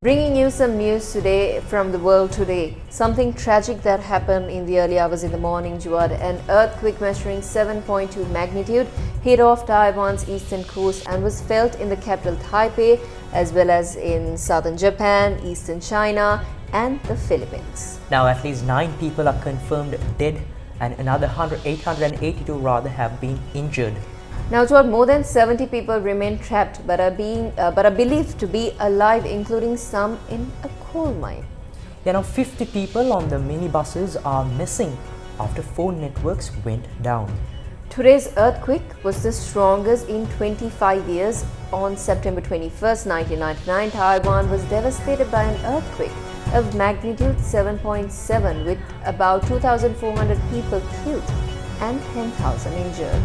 Bringing you some news today from the world today. Something tragic that happened in the early hours in the morning, Juad. An earthquake measuring 7.2 magnitude hit off Taiwan's eastern coast and was felt in the capital Taipei as well as in southern Japan, eastern China and the Philippines. Now at least 9 people are confirmed dead and another 882 rather have been injured. Now, Juad, more than 70 people remain trapped but are believed to be alive, including some in a coal mine. Yeah, now 50 people on the minibuses are missing after phone networks went down. Today's earthquake was the strongest in 25 years. On September 21st, 1999, Taiwan was devastated by an earthquake of magnitude 7.7 with about 2,400 people killed and 10,000 injured.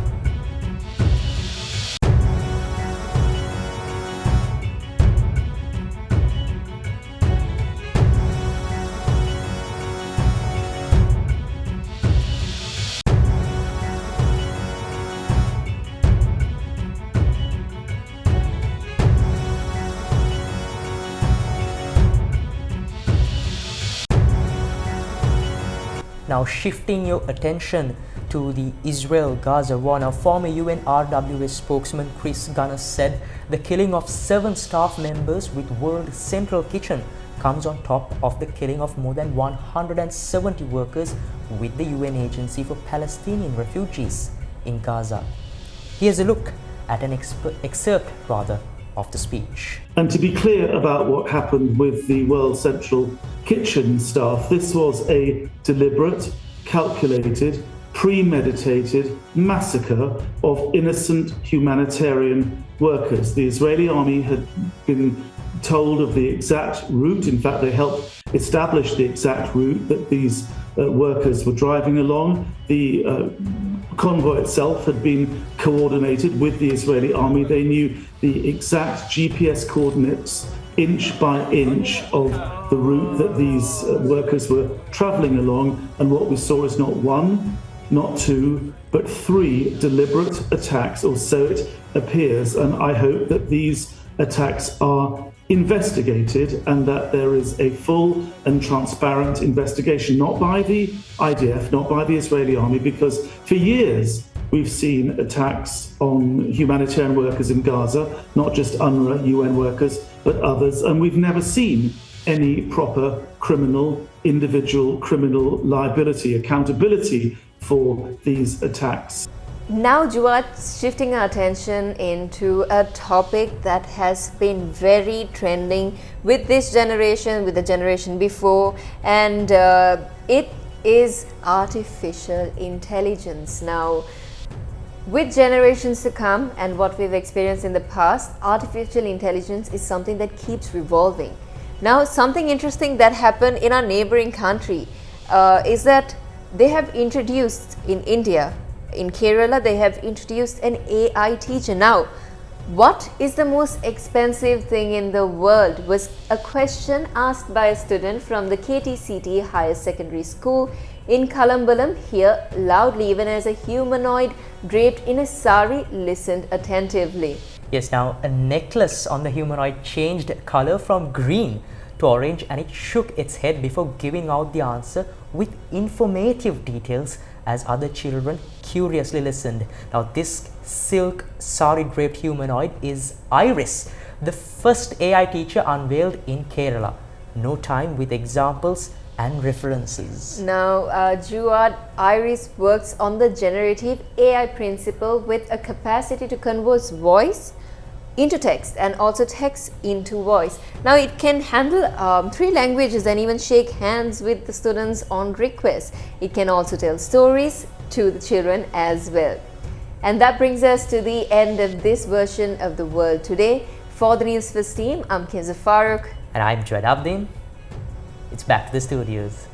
Now shifting your attention to the Israel-Gaza war. Now former UNRWA spokesman Chris Gunner said the killing of 7 staff members with World Central Kitchen comes on top of the killing of more than 170 workers with the UN Agency for Palestinian Refugees in Gaza. Here's a look at an excerpt of the speech. And to be clear about what happened with the World Central Kitchen staff, this was a deliberate, calculated, premeditated massacre of innocent humanitarian workers. The Israeli army had been told of the exact route. In fact, they helped establish the exact route that these workers were driving along. The convoy itself had been coordinated with the Israeli army. They knew the exact GPS coordinates, inch by inch, of the route that these workers were traveling along. And what we saw is not 1, not 2, but 3 deliberate attacks, or so it appears. And I hope that these attacks are investigated and that there is a full and transparent investigation, not by the IDF, not by the Israeli army, because for years we've seen attacks on humanitarian workers in Gaza, not just UNRWA UN workers, but others, and we've never seen any proper individual criminal liability, accountability for these attacks. Now, Juad, shifting our attention into a topic that has been very trending with this generation, with the generation before, and it is artificial intelligence. Now, with generations to come and what we've experienced in the past, artificial intelligence is something that keeps revolving. Now, something interesting that happened in our neighboring country is that they have introduced in India, in Kerala, they have introduced an AI teacher. Now, what is the most expensive thing in the world was a question asked by a student from the KTCT Higher Secondary School in Kalambalam here loudly, even as a humanoid draped in a sari listened attentively. Yes, now a necklace on the humanoid changed color from green to orange and it shook its head before giving out the answer with informative details as other children curiously listened. Now this silk sari draped humanoid is Iris, the first AI teacher unveiled in Kerala. No time with examples and references. Now, Juad, Iris works on the generative AI principle with a capacity to convert voice into text and also text into voice. Now, it can handle 3 languages and even shake hands with the students on request. It can also tell stories to the children as well. And that brings us to the end of this version of The World Today. For the Newsfirst team, I'm Kenza Farooq. And I'm Juad Abdin. It's back to the studios.